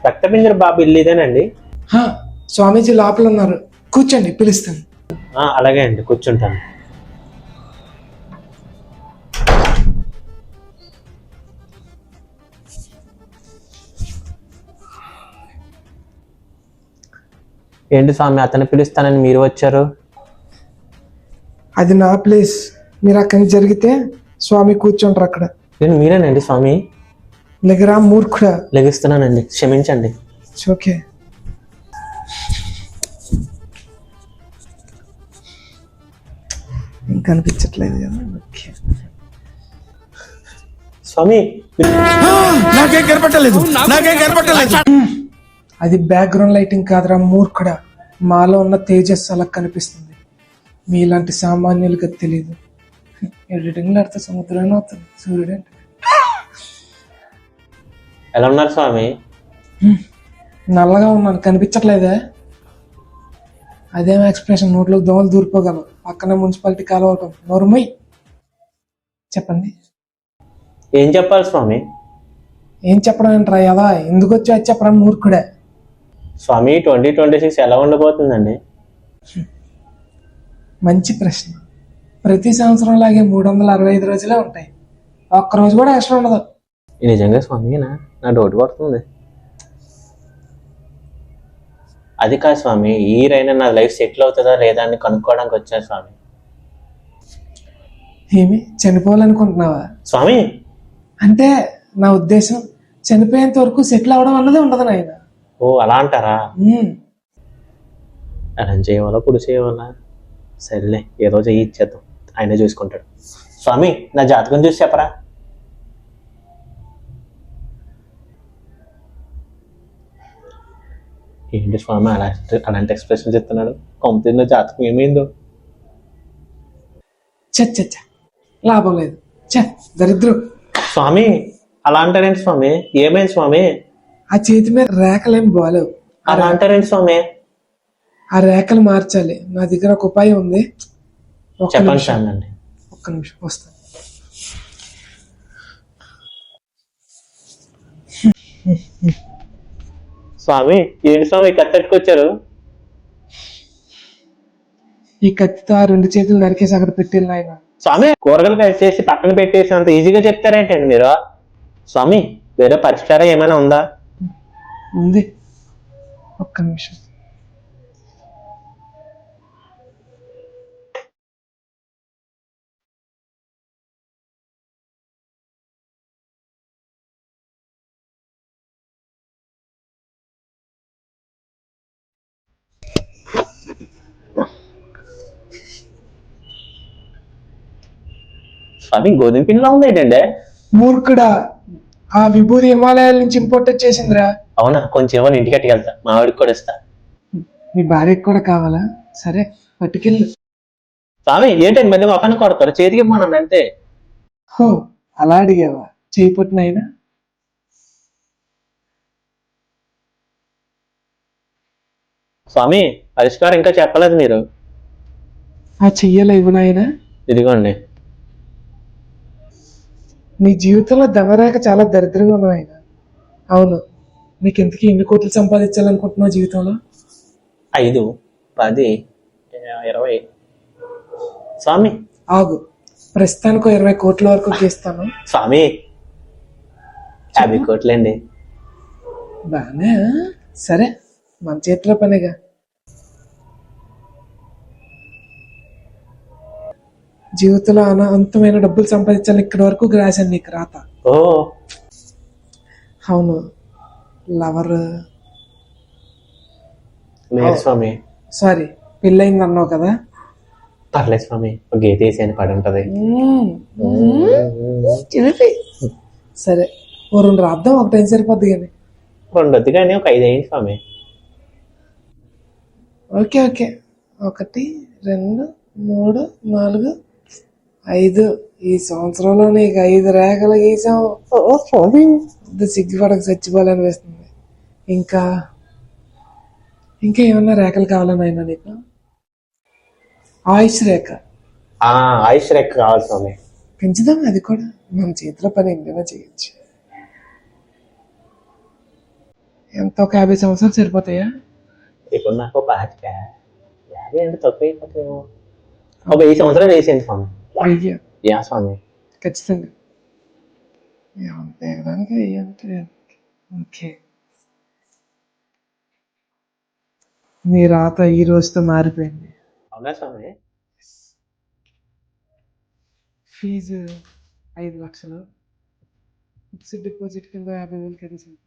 రక్తపింజర బాబు ఇల్లు ఇదేనండి? స్వామీజీ లోపల ఉన్నారు, కూర్చోండి, పిలుస్తాను. అలాగే అండి, కూర్చుంటాను. ఏంటి స్వామి, అతను పిలుస్తానని మీరు వచ్చారు? అది నా ప్లేస్, మీరు అక్కడి నుంచి జరిగితే స్వామి కూర్చుంటారు అక్కడ. నేను మీరేనండి స్వామి? లెగరా మూర్ఖుడా. లెగిస్తున్నానండి, క్షమించండి. ఓకే. ఇంకా కనిపించట్లేదు కదా. ఓకే స్వామి, నాకేం కనపట్టలేదు. అది బ్యాక్గ్రౌండ్ లైటింగ్ కాదురా మూర్ఖుడా, మాలో ఉన్న తేజస్సు అలా కనిపిస్తుంది, మీలాంటి సామాన్యులుగా తెలియదు. ఎడిటింగ్లో అర్థం సముద్రాన్ని అవుతుంది సూర్యుడు అంటే. ఎలా ఉన్నారు స్వామి? నల్లగా ఉన్నాను, కనిపించట్లేదా? అదేం ఎక్స్ప్రెషన్, నోట్లోకి దోమలు దూరిపోగలవు, పక్కన మున్సిపాలిటీ కాలువటం. నోరుమై చెప్పండి. ఏం చెప్పాలి స్వామి? ఏం చెప్పడం ఏంట్రా యదా, ఎందుకు వచ్చి అది చెప్పడం మూర్ఖుడే. స్వామి, 2026 ఎలా ఉండబోతుందండి? మంచి ప్రశ్న. ప్రతి సంవత్సరం లాగే 365 రోజులే ఉంటాయి, ఒక్కరోజు కూడా ఎక్స్ట్రా ఉండదు. నిజంగా స్వామి, నా డౌట్ పడుతుంది. అది కాదు స్వామి, ఈ రైనా నా లైఫ్ సెటిల్ అవుతుందా లేదా అని కనుక్కోవడానికి వచ్చాను స్వామి. ఏమి చనిపోవాలనుకుంటున్నావా స్వామి? అంటే నా ఉద్దేశం చనిపోయేంత వరకు సెటిల్ అవడం అన్నదే ఉండదు నాయన. ఓ, అలా అంటారా? అలా చేయవాలా, పుడు చేయవాలా? సరేలే, ఏదో చెయ్యి ఇచ్చేద్దాం, ఆయనే చూసుకుంటాడు. స్వామి, నా జాతకం చూసి చెప్పరా? ఏంటి స్వామి అలాంటి ఎక్స్ప్రెషన్ చెప్తున్నాడు? కొంత నా జాతకం ఏమైందో? చచ్చ లాభం లేదు, దరిద్రం. స్వామి, అలా అంటారేంటి స్వామి? ఏమైంది స్వామి? ఆ చేతి మీద రేఖలేం బాలేవు. అలా అంటారేంటి స్వామి? ఆ రేఖలు మార్చాలి, నా దగ్గర ఒక ఉపాయం ఉంది. చెప్పండి స్వామి. అండి, ఒక్క నిమిషం వస్తాను. స్వామి, ఏంటి స్వామి కత్తెట్టుకొచ్చారు? ఈ కత్తితో ఆ 2 చేతులు నరికేసి అక్కడ పెట్టేది నాయన. స్వామి, కూరగాయలు కట్ చేసి పక్కన పెట్టేసి అంత ఈజీగా చెప్తారేంటండి మీరు? స్వామి, వేరే పరిష్కారం ఏమైనా ఉందా? ఉంది, ఒక్క నిమిషం. స్వామి, గోధుమ పిండిలా ఉంది ఏంటండి? మూర్ఖుడా, ఆ విభూతి హిమాలయాల నుంచి ఇంపోర్ట్ చేసిందిరా. అవునా? కొంచెం ఏమో ఇంటికి అట్టుకెళ్తా, మా ఆవిడకి కూడా ఇస్తా. మీ భార్యకి కూడా కావాలా? సరే, పట్టుకెళ్ళు. స్వామి, ఏంటండి మళ్ళీ ఒకరిని కొడతారు? చేతికి ఇవ్వమనండి అంతే. హో, అలా అడిగావా? చేయి పుట్టినైనా. స్వామి, పరిష్కారం ఇంకా చెప్పలేదు మీరు. ఆ చెయ్యలే ఇవ్వు నాయనా. ఇదిగోండి. నీ జీవితంలో ధనరేఖ చాలా దరిద్రంగా ఉంది నాయన. అవును, నీకు ఇంతకీ ఎన్ని కోట్లు సంపాదించాలనుకుంటున్నావు జీవితంలో? 5, 10, 20. స్వామి ఆగు, ప్రస్తుతానికి 20 కోట్ల వరకు గీస్తాను. స్వామి, 50 కోట్లండి. బానే, సరే, మన చేతిలో పనిగా. జీవితంలో అనంతమైన డబ్బులు సంపాదించాలని ఇక్కడి వరకు రాశాను నీకు రాత. ఓ, అవును, లవర్ లేదు స్వామి. సారీ, పెళ్ళయింది అన్నావు కదా. పర్లేదు స్వామి, ఒక గీత వేసేయని పడి ఉంటది. సరే, ఓ 2 రాద్దాం, ఒకటేం సరిపోద్ది కానీ. 2 వద్దు కానీ ఒక 5 అయింది స్వామి. ఓకే, 1, 2, 3, 4, 5. ఈ సంవత్సరంలో నీకు 5 రేఖలు గీసావు. సిగ్గుపడక చచ్చిపోవాలనిపిస్తుంది. ఇంకా ఏమన్నా రేఖలు కావాలనైనా నీకు? ఆయుష్ రేఖ. ఆయుష్ రేఖ కావాలి స్వామి. పెంచుదాం, అది కూడా మన చేతిలో పని, ఎంతైనా చేయొచ్చు. ఎంత ఒక 50 సంవత్సరాలు సరిపోతాయా? ఇప్పుడు నాకు ఒక 50 అంటే తక్కువ అయిపోతాయేమో. ఒక 1000 సంవత్సరాలు వేసేయండి స్వామి. అయ్యా యా స్వామి. ఖచ్చితంగా ఏమంటే ఏంటంటే ఓకే. మీ రాత ఈ రోజుతో మారిపోయింది. అవునా స్వామి? ఫీజు 5 లక్షలు, ఫిక్స్డ్ డిపాజిట్ కింద 50,000 కట్టేసాను.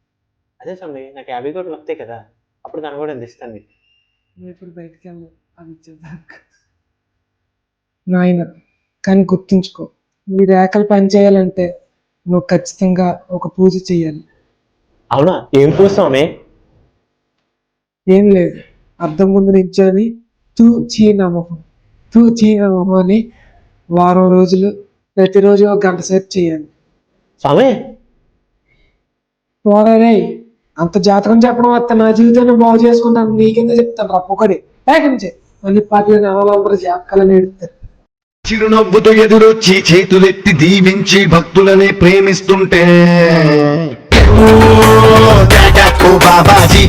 అదే స్వామి, నాకు 50 కోట్లు వస్తాయి కదా, అప్పుడు దాన్ని కూడా అందిస్తాను మీకు. నువ్వు ఇప్పుడు బయటికి వెళ్ళి అది ఇచ్చేదాకా నాయన. కానీ గుర్తుంచుకో, నీ రేఖలు పని చేయాలంటే నువ్వు ఖచ్చితంగా ఒక పూజ చేయాలి. అవునా? ఏం పూజ స్వామి? ఏం లేదు, అర్థం ముందు నిల్చొని తూ చీ నమః అని వారం రోజులు ప్రతిరోజు 1 గంట సేపు చేయాలి. స్వామి పోరే, అంత జాతకం చెప్పడం వస్తే నా జీవితాన్ని బాగు చేసుకుంటాను, నీకెందుకు చెప్తాను రా పొగడి నుంచి మళ్ళీ పాటలు నవలంబరు జాతకాలని ఎడతారు. చిరునవ్వుతో ఎదురొచ్చి చేతులెత్తి దీవించి భక్తులనే ప్రేమిస్తుంటే ఓ బాబాజీ